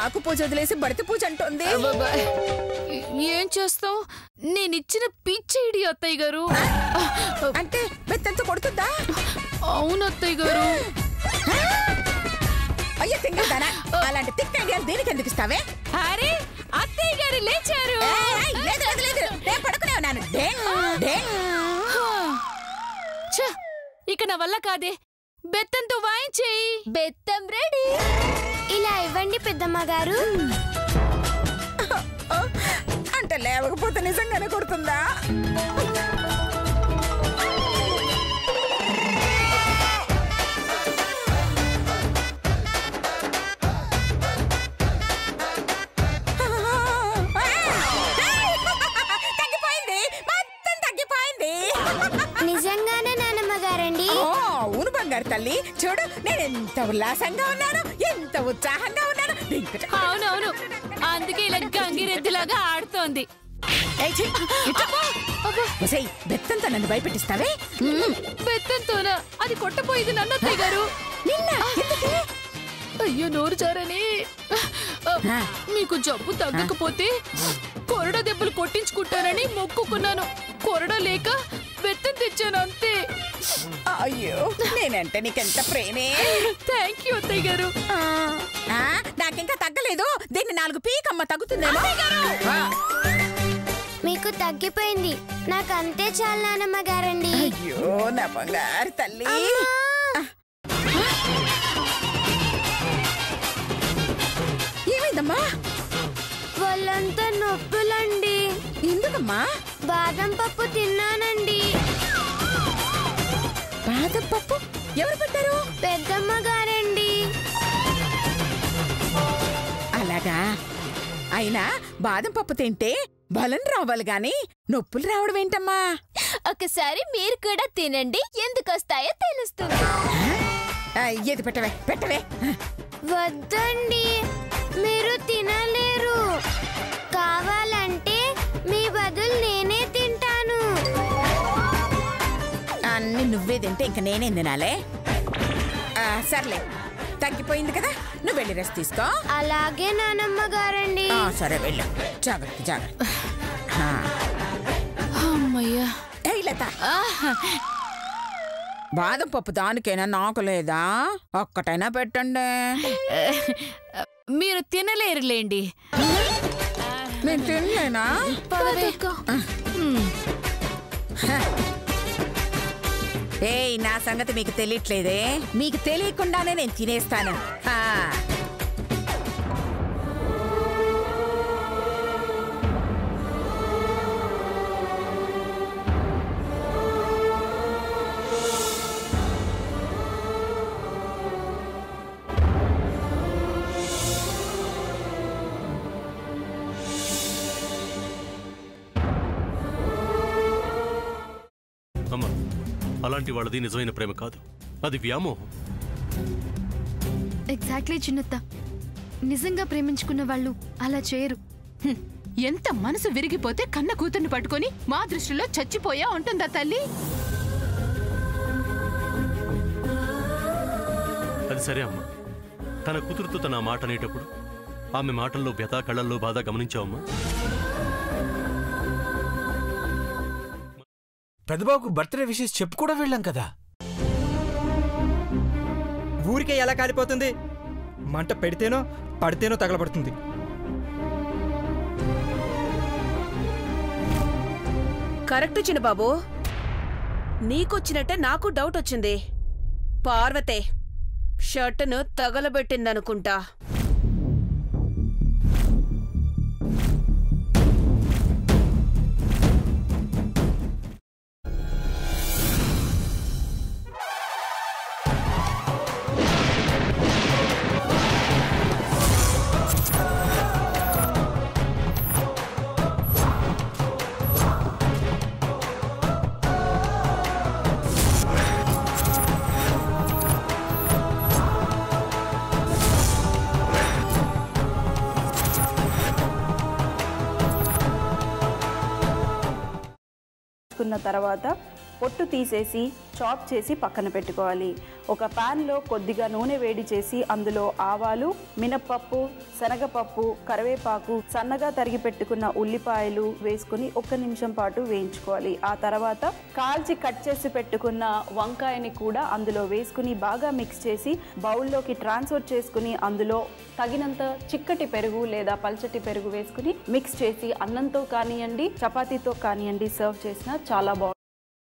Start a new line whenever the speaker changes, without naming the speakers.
ఆకు పూజ వదిలేసి బడిత పూజ అంటోంది.
ఏం చేస్తావు? నేనిచ్చిన పిచ్చి ఇడి అత్తయ్య గారు.
అంటే బెత్తంతో కొడుతుందా?
అవును అత్తయ్య గారు.
అయ్యో తింగదానా, అలాంటి తిక్క ఐడియాలు దేనికి ఎందుకు ఇస్తావే?
అరే అత్తయ్య గారు లేచారు.
లేదు లేదు లేదు, నేను పడుకునే ఉన్నాను.
ఇక నా వల్ల కాదే. బెత్తంతో వాయించేయి.
బెత్తం రెడీ. ఇలా ఇవ్వండి పెద్దమ్మ గారు.
అంటే లేవకపోతే నిజంగానే కొడుతుందా? తగ్గిపోయింది, మొత్తం తగ్గిపోయింది.
నిజంగానే నానమ్మ గారండి?
అవును బంగారు తల్లి, చూడు నేను ఎంత ఉల్లాసంగా ఉన్నాను, ఎంత ఉత్సాహంగా ఉన్నాను.
అవునవును, అందుకే ఇలా గంగిరెద్దులాగా ఆడుతోంది.
బెత్తంతో నన్ను భయపెట్టిస్తావే?
బెత్తంతోనా? అది కొట్టపోయింది నన్ను అత్తయ్య గారు. అయ్యో నోరు జారని. మీకు జబ్బు తగ్గకపోతే కొరడా దెబ్బలు కొట్టించుకుంటానని మొక్కుకున్నాను. కొరడా లేక బెత్తం తెచ్చాను అంతే.
అయ్యో, నేనంటే నీకెంత ప్రేమే.
థ్యాంక్ యూ అత్తయ్య గారు.
నాకింకా తగ్గలేదు, దీన్ని 4 పీకమ్మ తగ్గుతుందేమో.
మీకు తగ్గిపోయింది, నాకు అంతే చాలు నానమ్మ గారండి.
అయ్యో నా బంగారు తల్లి. ఏమైందమ్మా?
వాళ్ళంతా నొప్పులండి.
ఎందుకమ్మా?
బాదం పప్పు తిన్నానండి.
బాదం పప్పు ఎవరు పెట్టారు?
పెద్దమ్మ గారండి.
అలాగా? అయినా బాదం పప్పు తింటే బలం రావాలి గాని నొప్పులు రావడం ఏంటమ్మా?
ఒకసారి మీరు కూడా తినండి, ఎందుకు వస్తాయో తెలుస్తుంది.
ఏది పెట్టవే పెట్టవే.
వద్దండి, మీరు తినలేరు. కావాలంటే మీ బదులు నేనే తింటాను.
అన్ని నువ్వే తింటే ఇంక నేనేం తినాలే? సర్లే, తగ్గిపోయింది కదా, నువ్వు వెళ్ళి రెస్ట్ తీసుకో.
అలాగే నానమ్మ గారండి.
సరే వెళ్ళు, జాగ్రత్త జాగ్రత్త.
అమ్మయ్యా.
లత, బాదం పప్పు దానికైనా నాకు లేదా? ఒక్కటైనా పెట్టండి.
మీరు తినలేరులేండి.
నేను తినలేనా? ఏయ్, నా సంగతి మీకు తెలియట్లేదే. మీకు తెలియకుండానే నేను తినేస్తాను.
అమ్మా, అలాంటి వాళ్ళది నిజమైన ప్రేమ కాదు, అది వ్యామోహం.
ఎగ్జాక్ట్లీ చిన్నత్త, నిజంగా ప్రేమించుకున్న వాళ్ళు అలా చేయరు.
ఎంత మనసు విరిగిపోతే కన్న కూతుర్ని పట్టుకొని మా దృష్టిలో చచ్చిపోయా ఉంటుందా తల్లి?
అది సరే అమ్మా, తన కూతురుతో తన మాట అనేటప్పుడు ఆమె మాటల్లో వ్యథ, కళ్ళల్లో బాధ గమనించావమ్మా?
పెద్దబాబుకు బర్త్డే విషెస్ చెప్పు కూడా వెళ్ళాం కదా.
ఊరికే ఎలా కాలిపోతుంది? మంట పెడితేనో పడితేనో తగలబడుతుంది.
కరెక్ట్ చిన్నబాబు, నీకొచ్చినట్టే నాకు డౌట్ వచ్చింది. పార్వతే షర్టును తగలబెట్టిందనుకుంటా.
తర్వాత పొట్టు తీసేసి చాప్ చేసి పక్కన పెట్టుకోవాలి. ఒక ప్యాన్లో కొద్దిగా నూనె వేడి చేసి అందులో ఆవాలు, మినప్పప్పు, శనగపప్పు, కరివేపాకు, సన్నగా తరిగి పెట్టుకున్న ఉల్లిపాయలు వేసుకుని 1 నిమిషం పాటు వేయించుకోవాలి. ఆ తర్వాత కాల్చి కట్ చేసి పెట్టుకున్న వంకాయని కూడా అందులో వేసుకుని బాగా మిక్స్ చేసి బౌల్లోకి ట్రాన్స్ఫర్ చేసుకుని అందులో తగినంత చిక్కటి పెరుగు లేదా పల్చటి పెరుగు వేసుకుని మిక్స్ చేసి అన్నంతో కానివ్వండి, చపాతీతో కానివ్వండి సర్వ్ చేసినా చాలా బాగుంటుంది.